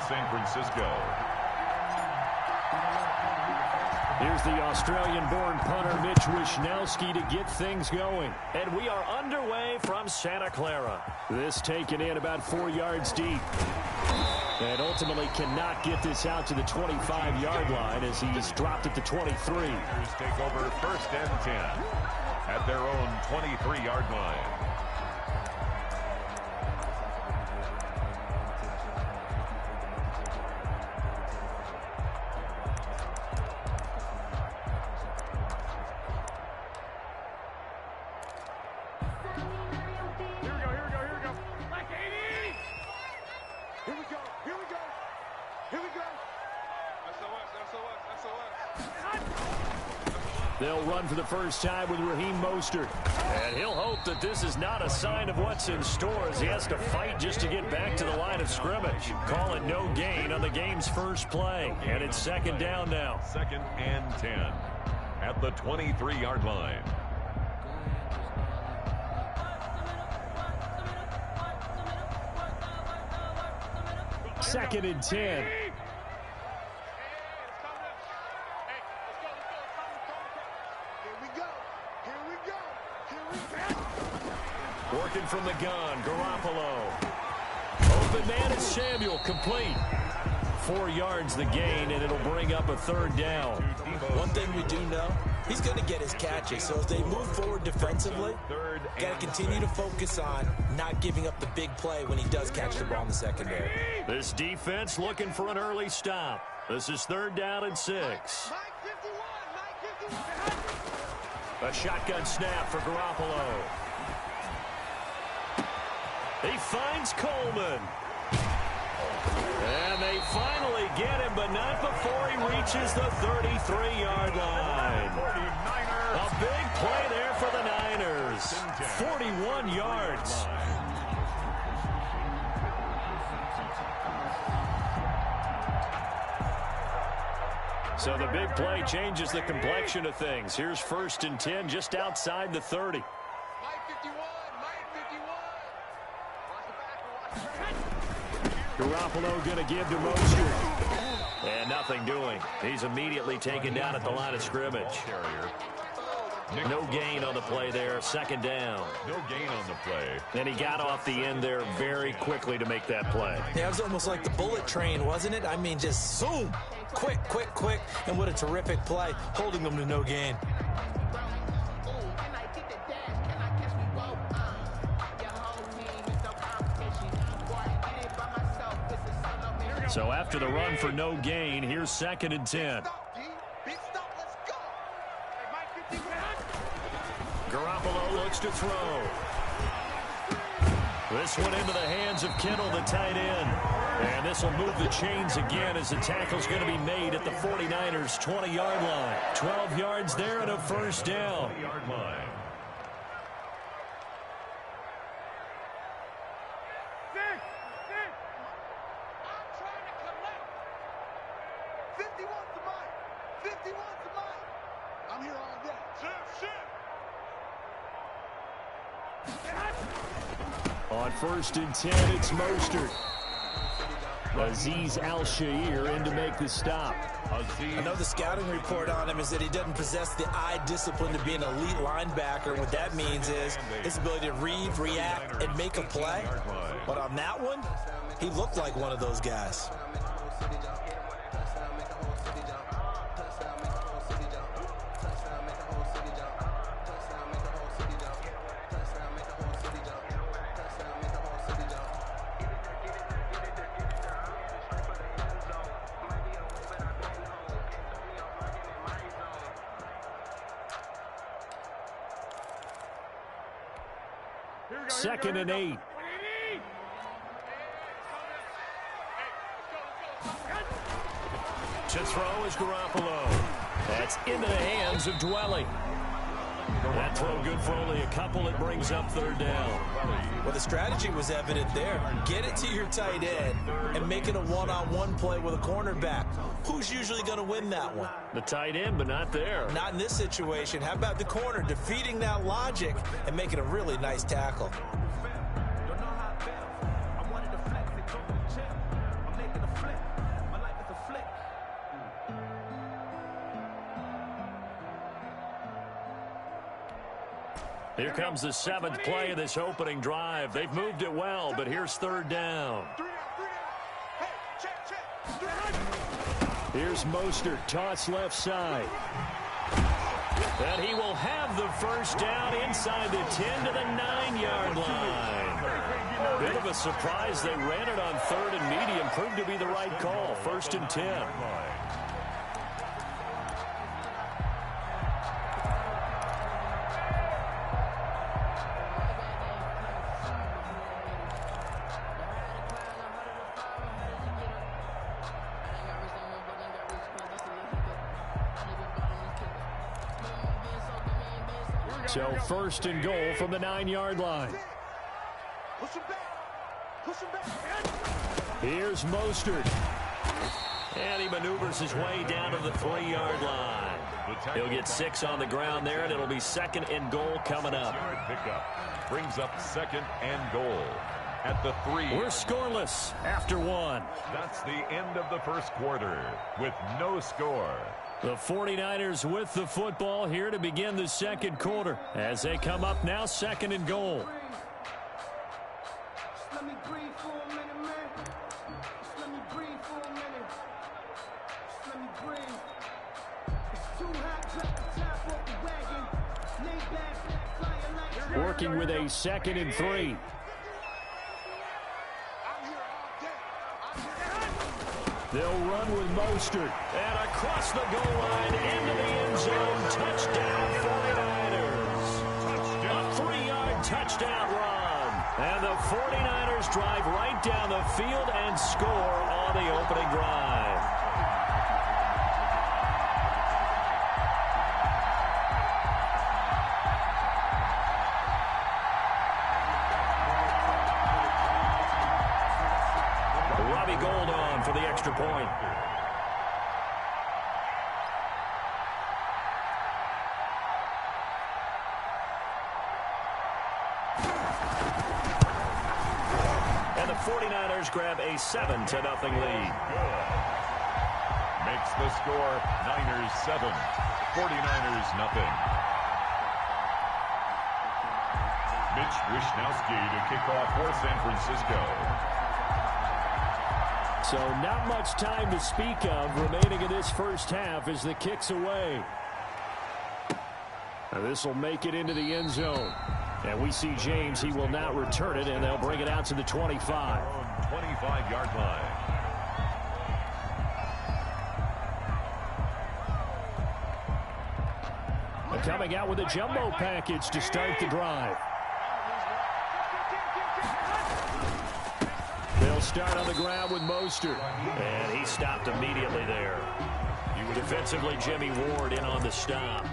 San Francisco. Here's the Australian-born punter Mitch Wishnowsky to get things going. And we are underway from Santa Clara. This taken in about 4 yards deep. And ultimately cannot get this out to the 25-yard line as he's dropped at the 23. Take over 1st and 10 at their own 23-yard line. They'll run for the first time with Raheem Mostert. And he'll hope that this is not a sign of what's in store as he has to fight just to get back to the line of scrimmage. Call it no gain on the game's first play. And it's 2nd down now. 2nd and 10 at the 23-yard line. Second and 10. Working from the gun, Garoppolo. Open man is Samuel, complete. 4 yards the gain, and it'll bring up a 3rd down. One thing we do know, he's going to get his catches. So as they move forward defensively, got to continue to focus on not giving up the big play when he does catch the ball in the secondary. This defense looking for an early stop. This is 3rd down and 6. A shotgun snap for Garoppolo. He finds Coleman. And they finally get him, but not before he reaches the 33-yard line. A big play there for the Niners. 41 yards. So the big play changes the complexion of things. Here's 1st and 10 just outside the 30. Garoppolo going to give to Mostert. And nothing doing. He's immediately taken down at the line of scrimmage. No gain on the play there. 2nd down. No gain on the play. And he got off the end there very quickly to make that play. Yeah, it was almost like the bullet train, wasn't it? I mean, just zoom. Quick, quick, quick. And what a terrific play, holding them to no gain. So after the run for no gain, here's 2nd and 10. Garoppolo looks to throw. This one into the hands of Kittle, the tight end. And this will move the chains again as the tackle's going to be made at the 49ers' 20-yard line. 12 yards there and a 1st down. On 1st and 10, it's Mostert. Azeez Al-Shaair in to make the stop. I know the scouting report on him is that he doesn't possess the eye discipline to be an elite linebacker. What that means is his ability to read, react, and make a play. But on that one, he looked like one of those guys. Second and 8. To throw is Garoppolo. That's into the hands of Dwelly. That throw good for only a couple. It brings up 3rd down. Well, the strategy was evident there. Get it to your tight end and make it a one-on-one play with a cornerback. Who's usually going to win that one? The tight end, but not there. Not in this situation. How about the corner defeating that logic and making a really nice tackle? Here comes the 7th play of this opening drive. They've moved it well, but here's 3rd down. Here's Mostert, toss left side. And he will have the first down inside the 10 to the 9-yard line. Bit of a surprise. They ran it on 3rd and medium. Proved to be the right call. 1st and 10. So 1st and goal from the 9-yard line. Here's Mostert. And he maneuvers his way down to the 3-yard line. He'll get 6 on the ground there, and it'll be 2nd and goal coming up. Pickup brings up 2nd and goal at the 3. We're scoreless after 1. That's the end of the first quarter with no score. The 49ers with the football here to begin the 2nd quarter as they come up now 2nd and goal. Working with a 2nd and 3. They'll run with Mostert. And across the goal line into the end zone. Touchdown, 49ers. A 3-yard touchdown run. And the 49ers drive right down the field and score on the opening drive. Gold on for the extra point. And the 49ers grab a 7-0 lead. Makes the score Niners 7, 49ers nothing. Mitch Wishnowsky to kick off for San Francisco. So not much time to speak of remaining in this first half as the kick's away. This will make it into the end zone. And we see James, he will not return it, and they'll bring it out to the 25. 25-yard line. Coming out with a jumbo package to start the drive. They'll start on the ground with Mostert. And he stopped immediately there. Defensively, Jimmy Ward in on the stop.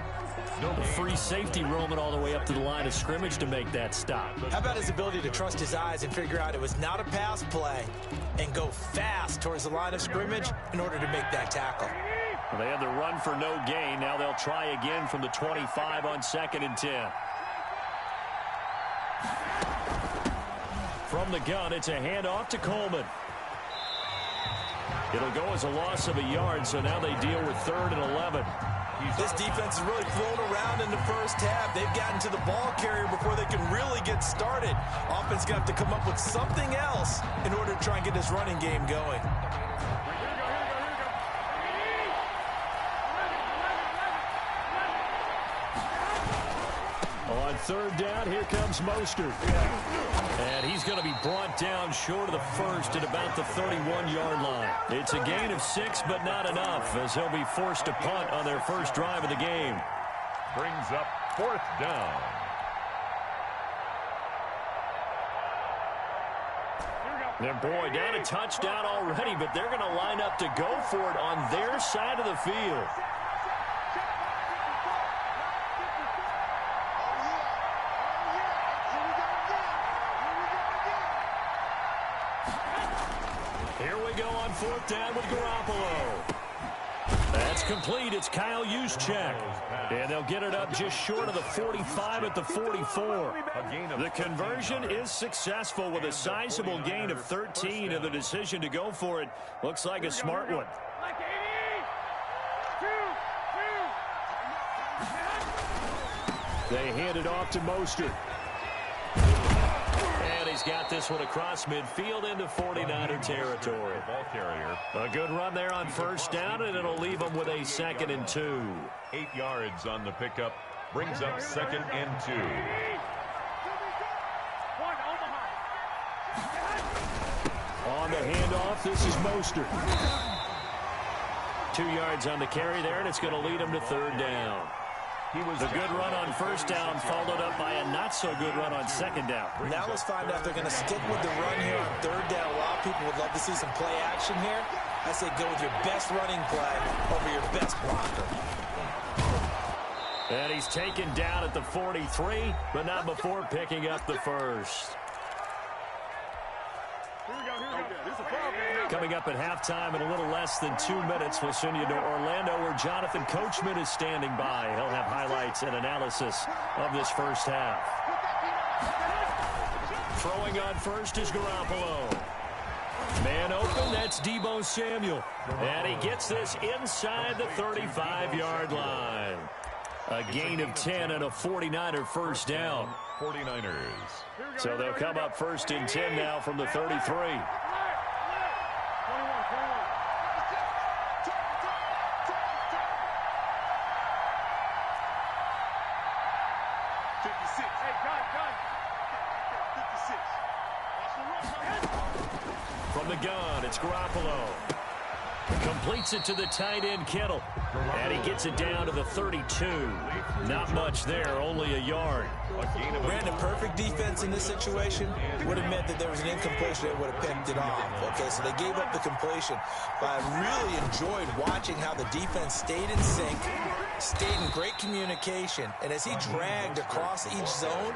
No free safety roaming all the way up to the line of scrimmage to make that stop. How about his ability to trust his eyes and figure out it was not a pass play and go fast towards the line of scrimmage in order to make that tackle? Well, they had the run for no gain. Now they'll try again from the 25 on 2nd and 10. From the gun, it's a handoff to Coleman. It'll go as a loss of a yard, so now they deal with 3rd and 11. This defense is really thrown around in the first half. They've gotten to the ball carrier before they can really get started. Offense got to come up with something else in order to try and get this running game going. On 3rd down, here comes Mostert. And he's going to be brought down short of the first at about the 31-yard line. It's a gain of 6, but not enough, as he'll be forced to punt on their first drive of the game. Brings up 4th down. Their boy down a touchdown already, but they're going to line up to go for it on their side of the field. Here we go on 4th down with Garoppolo. That's complete. It's Kyle Juszczyk. And they'll get it up just short of the 45 at the 44. The conversion is successful with a sizable gain of 13, and the decision to go for it looks like a smart one. They hand it off to Mostert. And he's got this one across midfield into 49er territory. Ball carrier. A good run there on first down, and it'll leave them with a 2nd and 2. 8 yards on the pickup. Brings up 2nd and 2. On the handoff, this is Mostert. 2 yards on the carry there, and it's going to lead him to 3rd down. He was a good run on first down, followed up by a not-so-good run on 2nd down. Now let's find out if they're going to stick with the run here on 3rd down. A lot of people would love to see some play action here. I say go with your best running play over your best blocker. And he's taken down at the 43, but not before picking up the first. Coming up at halftime in a little less than 2 minutes, we'll send you to Orlando where Jonathan Coachman is standing by. He'll have highlights and analysis of this first half. Throwing on first is Garoppolo. Man open, that's Deebo Samuel. And he gets this inside the 35-yard line. A gain of 10 and a 49er first down. 49ers. So they'll come up 1st and 10 now from the 33. From the gun, it's Garoppolo. Completes it to the tight end, Kittle. And he gets it down to the 32. Not much there, only a yard. Brandon, perfect defense in this situation would have meant that there was an incompletion that would have picked it off. Okay, so they gave up the completion. But I really enjoyed watching how the defense stayed in sync, stayed in great communication. And as he dragged across each zone,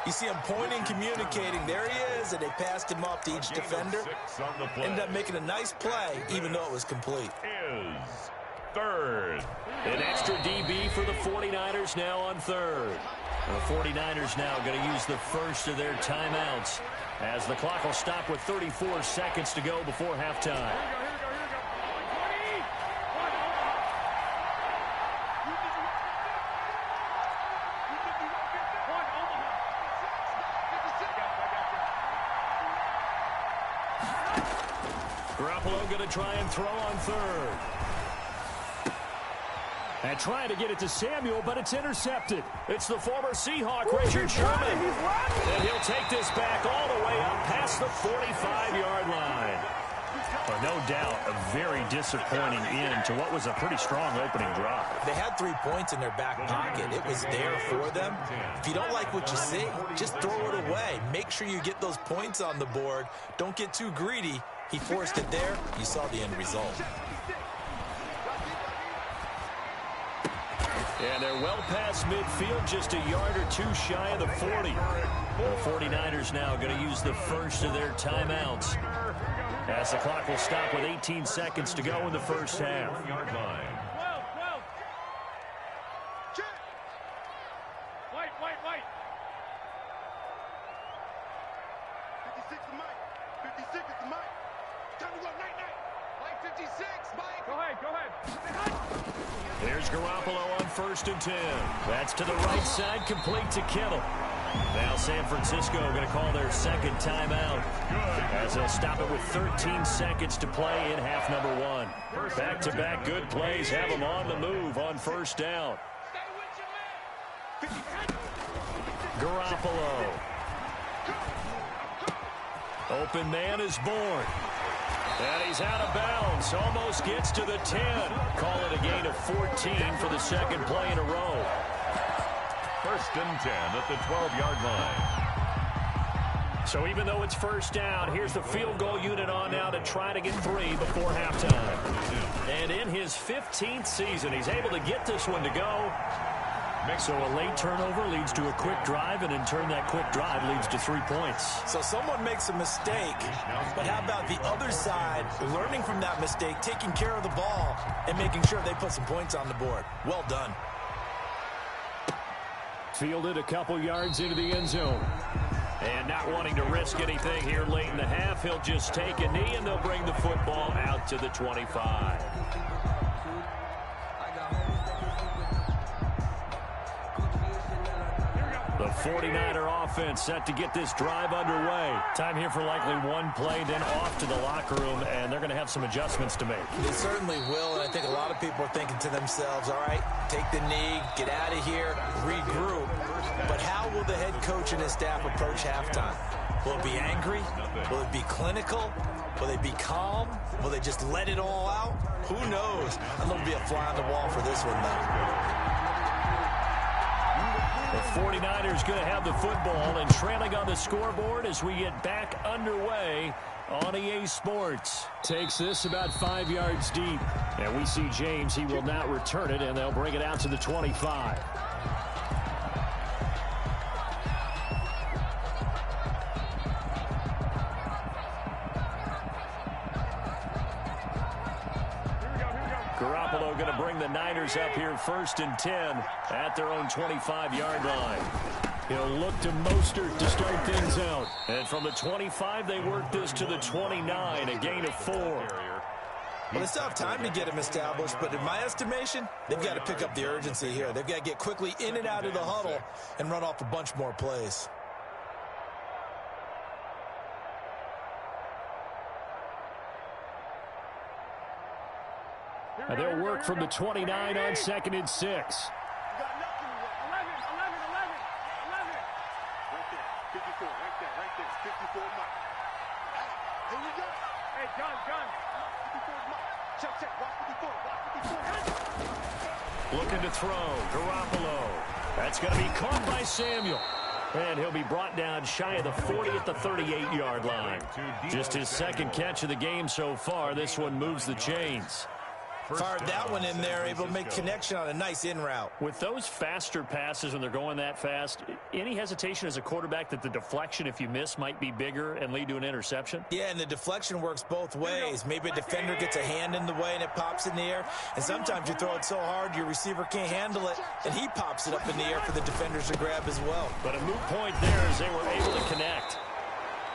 you see him pointing, communicating. There he is, and they passed him off to each defender. Ended up making a nice play, even though it was complete. Is 3rd. An extra DB for the 49ers now on 3rd. The 49ers now going to use the first of their timeouts as the clock will stop with 34 seconds to go before halftime. Garoppolo going to try and throw on 3rd. And trying to get it to Samuel, but it's intercepted. It's the former Seahawk, Richard Sherman. And he'll take this back all the way up past the 45-yard line. Well, no doubt a very disappointing end to what was a pretty strong opening drive. They had 3 points in their back pocket. It was there for them. If you don't like what you see, just throw it away. Make sure you get those points on the board. Don't get too greedy. He forced it there. You saw the end result. And they're well past midfield, just a yard or 2 shy of the 40. The 49ers now going to use the first of their timeouts as the clock will stop with 18 seconds to go in the first half. Wait. 56 to Mike. 56 is to Mike. Time to go, night. Mike 56, Mike. Go ahead. Here's Garoppolo on 1st and 10. That's to the right side, complete to Kittle. Now San Francisco going to call their 2nd timeout as they'll stop it with 13 seconds to play in half number 1. Back-to-back good plays have them on the move on 1st down. Garoppolo. Open man is born. And he's out of bounds. Almost gets to the 10. Call it a gain of 14 for the 2nd play in a row. 1st and 10 at the 12-yard line. So even though it's 1st down, here's the field goal unit on now to try to get 3 before halftime. And in his 15th season, he's able to get this one to go. So a late turnover leads to a quick drive, and in turn that quick drive leads to 3 points. So someone makes a mistake, but how about the other side learning from that mistake, taking care of the ball, and making sure they put some points on the board? Well done. Fielded a couple yards into the end zone. And not wanting to risk anything here late in the half, he'll just take a knee, and they'll bring the football out to the 25. The 49er offense set to get this drive underway. Time here for likely one play, then off to the locker room, and they're going to have some adjustments to make. They certainly will, and I think a lot of people are thinking to themselves, all right, take the knee, get out of here, regroup. But how will the head coach and his staff approach halftime? Will it be angry? Will it be clinical? Will they be calm? Will they just let it all out? Who knows? And there'll be a fly on the wall for this one, though. The 49ers going to have the football and trailing on the scoreboard as we get back underway on EA Sports. Takes this about 5 yards deep. And we see James. He will not return it, and they'll bring it out to the 25. Garoppolo going to bring the Niners up here 1st and 10 at their own 25-yard line. He'll look to Mostert to start things out. And from the 25, they work this to the 29, a gain of 4. Well, they still have time to get him established, but in my estimation, they've got to pick up the urgency here. They've got to get quickly in and out of the huddle and run off a bunch more plays. And they'll work from the 29 on 2nd and 6. 11. Right there. 54 Mike. Here we go. Hey, gun. 54 Mike. Check. Watch 54. Looking to throw. Garoppolo. That's going to be caught by Samuel. And he'll be brought down shy of the 40 at the 38-yard line. Just his second catch of the game so far. This one moves the chains. Fired that one in there, able to make connection on a nice in route. With those faster passes when they're going that fast, any hesitation as a quarterback that the deflection, if you miss, might be bigger and lead to an interception? Yeah, and the deflection works both ways. Maybe a defender gets a hand in the way and it pops in the air. And sometimes you throw it so hard your receiver can't handle it, and he pops it up in the air for the defenders to grab as well. But a moot point there as they were able to connect.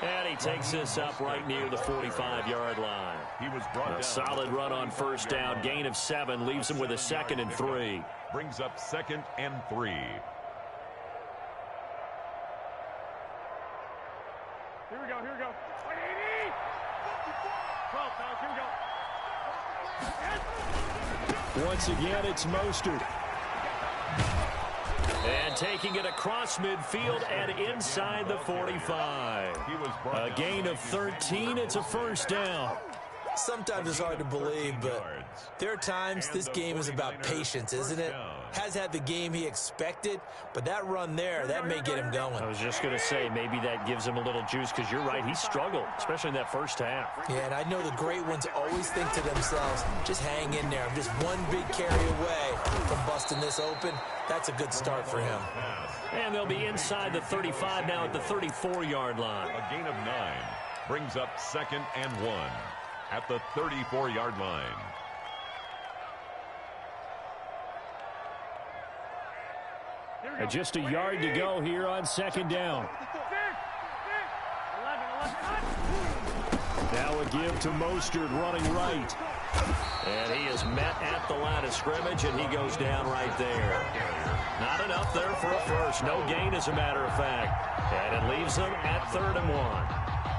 And he takes this up right near the 45-yard line. He was brought a solid run on first down. Gain of 7 leaves him with a 2nd and 3. Brings up 2nd and 3. Here we go. 80. 12 pounds. Here we go. Once again, it's Mostert. And taking it across midfield and inside the 45. A gain of 13. It's a first down. Sometimes it's hard to believe, but there are times this game is about patience, isn't it? Has had the game he expected, but that run there, that may get him going. I was just going to say, maybe that gives him a little juice, because you're right, he struggled, especially in that first half. Yeah, and I know the great ones always think to themselves, just hang in there. I'm just one big carry away from busting this open. That's a good start for him. And they'll be inside the 35 now at the 34-yard line. A gain of 9 brings up 2nd and 1 at the 34-yard line. Just a yard to go here on 2nd down. Now a give to Mostert running right. And he is met at the line of scrimmage, and he goes down right there. Not enough there for a first. No gain, as a matter of fact. And it leaves them at 3rd and 1.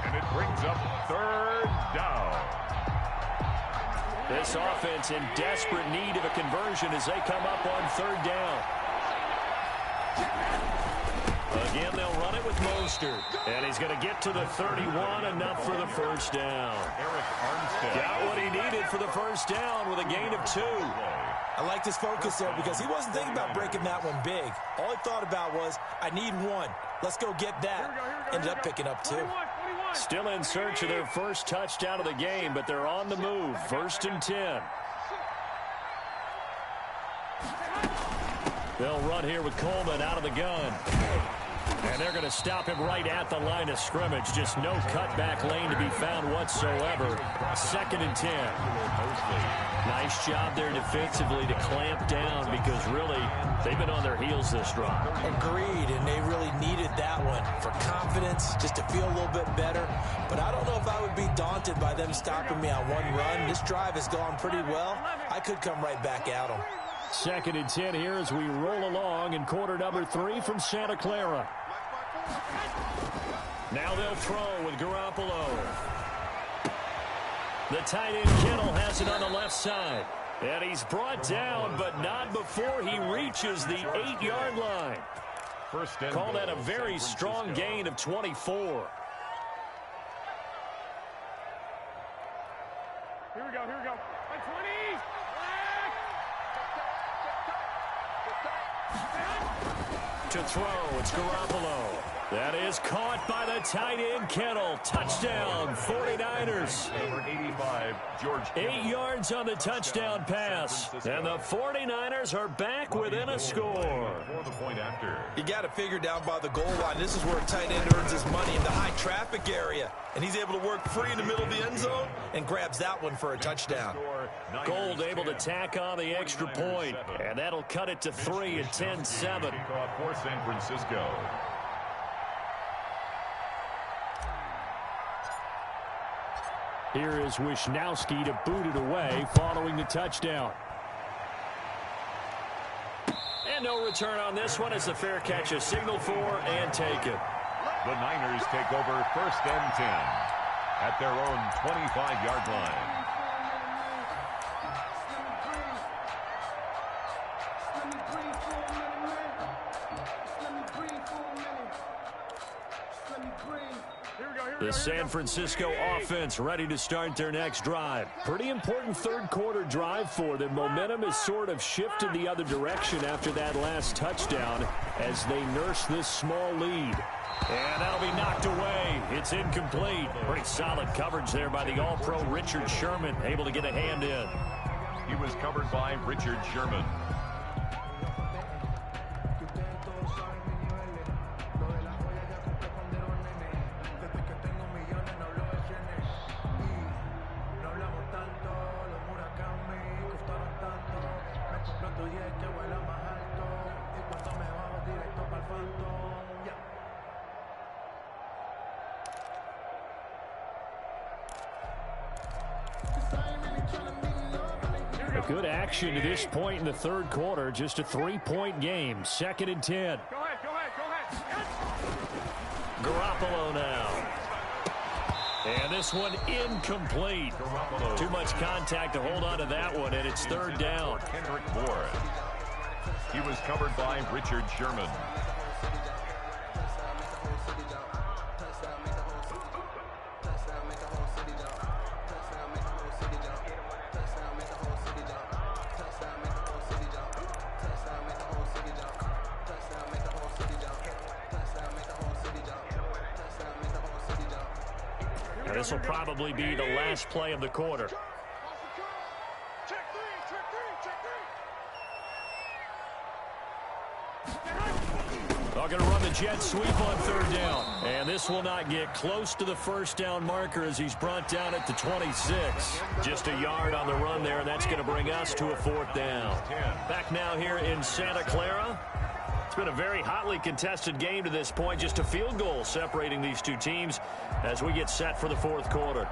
And it brings up 3rd down. This offense in desperate need of a conversion as they come up on 3rd down. Again, they'll run it with Mostert. And he's going to get to the 31, enough for the first down. Eric Armstead got what he needed for the first down with a gain of 2. I liked his focus there because he wasn't thinking about breaking that one big. All he thought about was, I need 1. Let's go get that. Ended up picking up 2. Still in search of their first touchdown of the game, but they're on the move. 1st and 10. They'll run here with Coleman out of the gun. And they're going to stop him right at the line of scrimmage. Just no cutback lane to be found whatsoever. 2nd and 10. Nice job there defensively to clamp down because really they've been on their heels this drive. Agreed, and they really needed that one for confidence, just to feel a little bit better. But I don't know if I would be daunted by them stopping me on one run. This drive has gone pretty well. I could come right back at them. 2nd and 10 here as we roll along in quarter number 3 from Santa Clara. Now they'll throw with Garoppolo. The tight end Kittle has it on the left side. And he's brought down, but not before he reaches the 8-yard line. Call that a very strong gain of 24. Here we go, here we go. 20. To throw, it's Garoppolo. That is caught by the tight end Kittle. Touchdown, 49ers. Number 85, George. 8 yards on the touchdown pass. And the 49ers are back within a score. For the point after. You got to figure down by the goal line. This is where a tight end earns his money, in the high traffic area. And he's able to work free in the middle of the end zone and grabs that one for a touchdown. Gold able to tack on the extra point. And that'll cut it to 3 at 10-7. For San Francisco. Here is Wisnowski to boot it away following the touchdown. And no return on this one as the fair catch is signaled for and taken. The Niners take over 1st and 10 at their own 25-yard line. The San Francisco offense ready to start their next drive. Pretty important third-quarter drive for them. Momentum has sort of shifted the other direction after that last touchdown as they nurse this small lead. And that'll be knocked away. It's incomplete. Pretty solid coverage there by the All-Pro Richard Sherman, able to get a hand in. He was covered by Richard Sherman. Good action to this point in the third quarter. Just a 3-point game. 2nd and 10. Go ahead. Garoppolo now. And this one incomplete. Too much contact to hold on to that one, and it's 3rd down. Kendrick Bourne. He was covered by Richard Sherman. This will probably be the last play of the quarter. Check three. They're going to run the jet sweep on 3rd down. And this will not get close to the 1st down marker as he's brought down at the 26. Just a yard on the run there, and that's going to bring us to a 4th down. Back now here in Santa Clara. It's been a very hotly contested game to this point. Just a field goal separating these two teams as we get set for the 4th quarter.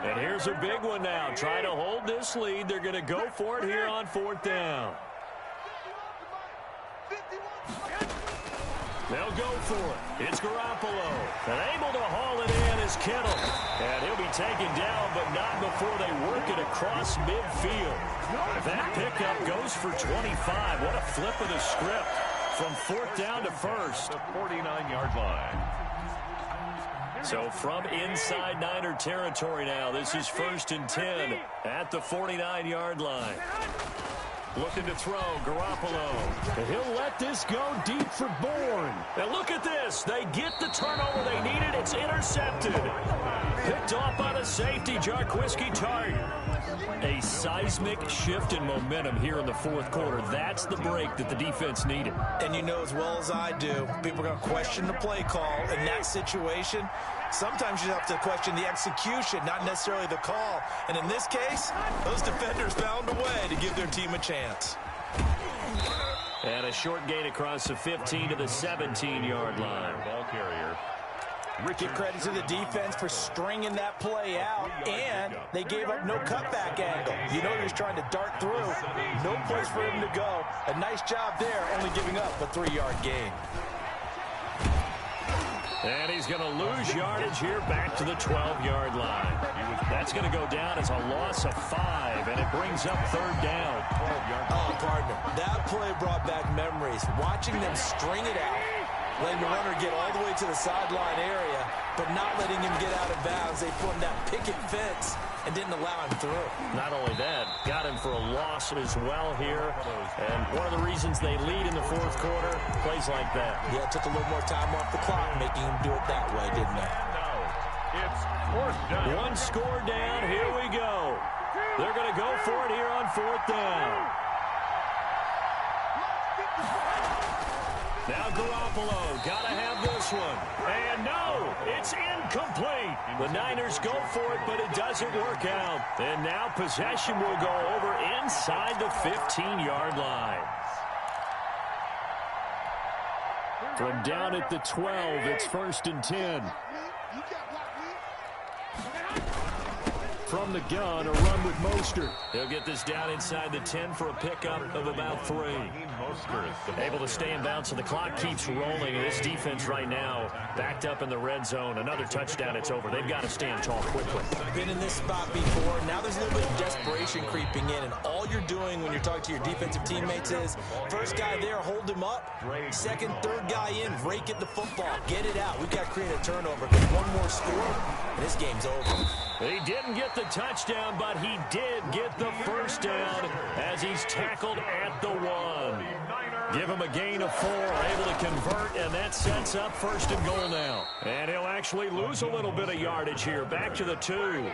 And here's a big one now. Trying to hold this lead. They're going to go for it here on 4th down. They'll go for it. It's Garoppolo. And able to haul it in is Kittle. And he'll be taken down, but not before they work it across midfield. That pickup goes for 25. What a flip of the script from 4th down to 1st. The 49-yard line. So from inside Niner territory now, this is 1st and 10 at the 49-yard line. Looking to throw, Garoppolo. And he'll let this go deep for Bourne. And look at this. this. They get the turnover they needed. It's intercepted. Picked off by the safety, Jarquiski Tart. A seismic shift in momentum here in the fourth quarter. That's the break that the defense needed. And you know as well as I do, people are going to question the play call in that situation. Sometimes you have to question the execution, not necessarily the call. And in this case, those defenders found a way to give their team a chance. And a short gain across the 15 to the 17-yard line. Ball carrier. Give credit to the defense for stringing that play out, and they gave up no cutback angle. You know he was trying to dart through. No place for him to go. A nice job there, only giving up a 3-yard gain. And he's going to lose yardage here back to the 12-yard line. That's going to go down as a loss of 5, and it brings up third down. Oh, partner, that play brought back memories. Watching them string it out, letting the runner get all the way to the sideline area, but not letting him get out of bounds. They formed that picket fence and didn't allow him through. Not only that, got him for a loss as well here. And one of the reasons they lead in the fourth quarter, plays like that. Yeah, it took a little more time off the clock, making him do it that way, didn't it? It's fourth down. One score down. Here we go. They're going to go for it here on fourth down. Now Garoppolo, got to have this one. And no, it's incomplete. The Niners go for it, but it doesn't work out. And now possession will go over inside the 15-yard line. From down at the 12, it's 1st and 10. From the gun, a run with Mostert. He'll get this down inside the 10 for a pickup of about 3. Able to stay in bounds, so the clock keeps rolling. This defense right now backed up in the red zone. Another touchdown, it's over. They've got to stand tall quickly. Been in this spot before. Now there's a little bit of desperation creeping in, and all you're doing when you're talking to your defensive teammates is first guy there, hold him up. Second, third guy in, rake at the football. Get it out. We've got to create a turnover because one more score, and this game's over. He didn't get the touchdown, but he did get the first down as he's tackled at the 1. Give him a gain of 4, able to convert, and that sets up 1st and goal now. And he'll actually lose a little bit of yardage here, back to the 2.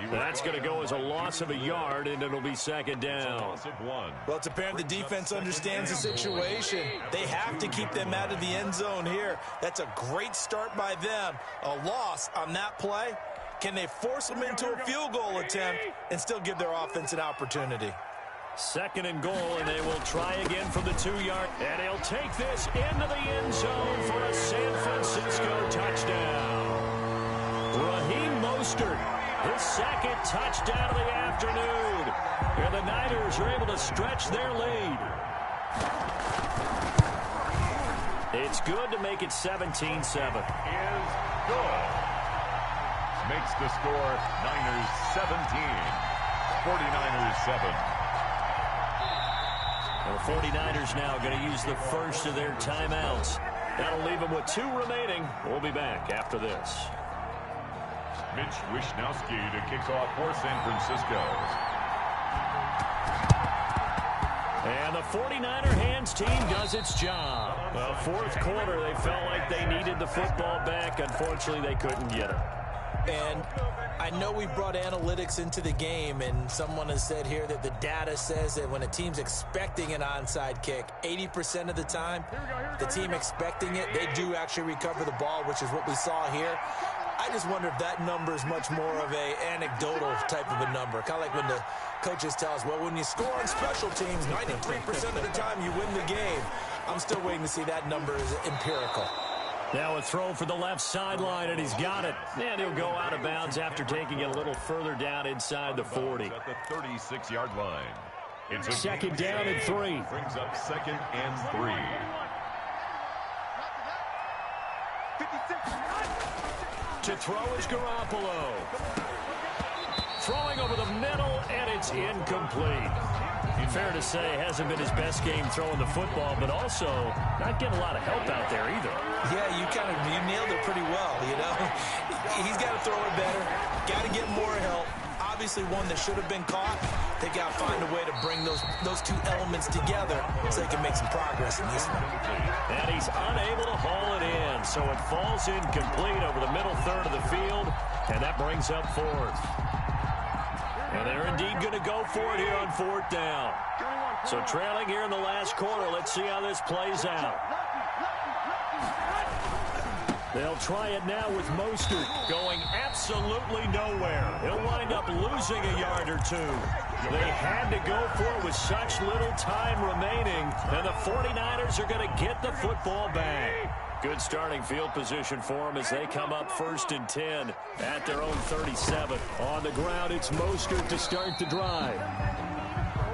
That's going to go as a loss of a yard, and it'll be 2nd down. Well, it's apparent the defense understands the situation. They have to keep them out of the end zone here. That's a great start by them. A loss on that play. Can they force them into a field goal attempt and still give their offense an opportunity? 2nd and goal, and they will try again from the 2-yard. And he'll take this into the end zone for a San Francisco touchdown. Raheem Mostert, his 2nd touchdown of the afternoon. And the Niners are able to stretch their lead. It's good to make it 17-7. Is good. Makes the score Niners 17, 49ers 7. The 49ers now going to use the first of their timeouts. That'll leave them with 2 remaining. We'll be back after this. Mitch Wishnowsky to kick off for San Francisco. And the 49er hands team does its job. Well, fourth quarter, they felt like they needed the football back. Unfortunately, they couldn't get it. And I know we brought analytics into the game, and someone has said here that the data says that when a team's expecting an onside kick, 80% of the time, the team expecting it, they do actually recover the ball, which is what we saw here. I just wonder if that number is much more of a anecdotal type of a number. Kind of like when the coaches tell us, well, when you score on special teams, 93% of the time you win the game. I'm still waiting to see that number is empirical. Now a throw for the left sideline, and he's got it. And he'll go out of bounds after taking it a little further down inside the 40. At the 36-yard line. It's a 2nd down and 3. Brings up 2nd and 3. To throw is Garoppolo. Throwing over the middle, and it's incomplete. Fair to say, hasn't been his best game throwing the football, but also not getting a lot of help out there either. Yeah, you nailed it pretty well, you know. He's got to throw it better, got to get more help. Obviously one that should have been caught. They got to find a way to bring those 2 elements together so they can make some progress in this one. And he's unable to haul it in. so it falls incomplete over the middle third of the field, and that brings up fourth. And they're indeed going to go for it here on fourth down. So trailing here in the last quarter, let's see how this plays out. They'll try it now with Mostert going absolutely nowhere. He'll wind up losing a yard or two. They had to go for it with such little time remaining, and the 49ers are going to get the football back. Good starting field position for them as they come up 1st and 10 at their own 37. On the ground, it's Mostert to start the drive.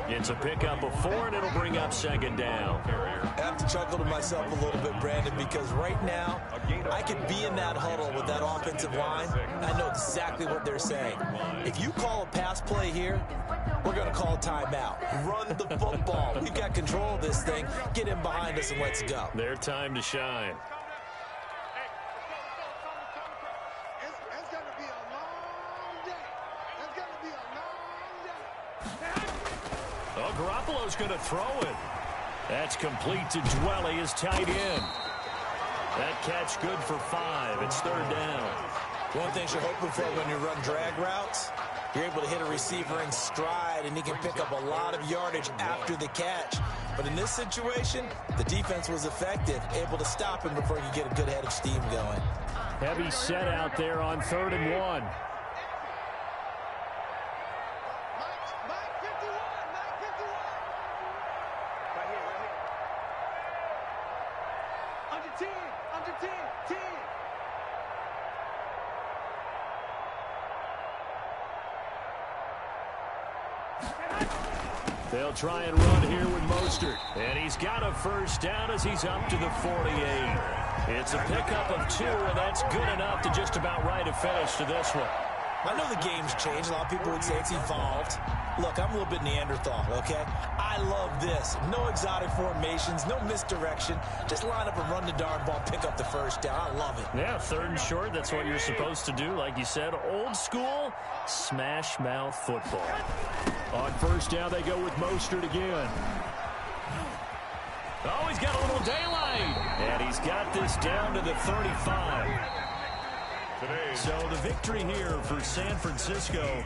It's a pickup of 4, and it'll bring up 2nd down. I have to chuckle to myself a little bit, Brandon, because right now I could be in that huddle with that offensive line. I know exactly what they're saying. If you call a pass play here, we're going to call a timeout. Run the football. We've got control of this thing. Get in behind us and let's go. Their time to shine. It's going to be a long day. It's going to be a long day. Oh, Garoppolo's going to throw it. That's complete to Dwelly, his tight end. That catch good for 5. It's 3rd down. One thing you're hoping for when you run drag routes, you're able to hit a receiver in stride, and he can pick up a lot of yardage after the catch. But in this situation, the defense was effective, able to stop him before he could get a good head of steam going. Heavy set out there on 3rd and 1. They'll try and run here with Mostert. And he's got a 1st down as he's up to the 48. It's a pickup of 2, and that's good enough to just about write a finish to this one. I know the game's changed. A lot of people would say it's evolved. Look, I'm a little bit Neanderthal, okay? I love this. No exotic formations, no misdirection. Just line up and run the darn ball, pick up the 1st down. I love it. Yeah, 3rd and short, that's what you're supposed to do. Like you said, old school, smash mouth football. On 1st down, they go with Mostert again. Oh, he's got a little daylight. And he's got this down to the 35. So the victory here for San Francisco.